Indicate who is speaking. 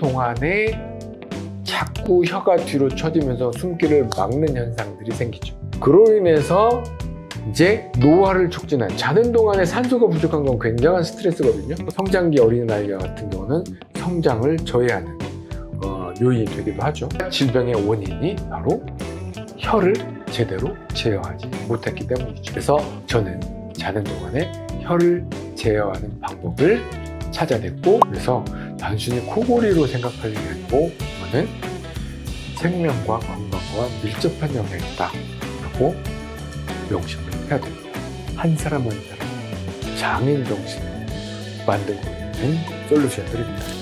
Speaker 1: 동안에 자꾸 혀가 뒤로 처지면서 숨기를 막는 현상들이 생기죠. 그로 인해서 이제 노화를 촉진한, 자는 동안에 산소가 부족한 건 굉장한 스트레스거든요. 성장기 어린아이가 같은 경우는 성장을 저해하는 요인이 되기도 하죠. 질병의 원인이 바로 혀를 제대로 제어하지 못했기 때문이죠. 그래서 저는 자는 동안에 혀를 제어하는 방법을 찾아냈고, 그래서 단순히 코골이로 생각할 일이 아니고 이거는 생명과 건강과 밀접한 영향이 있다 라고 명심을 해야 됩니다. 한 사람 한 사람 장인 정신을 만들고 있는 솔루션들입니다.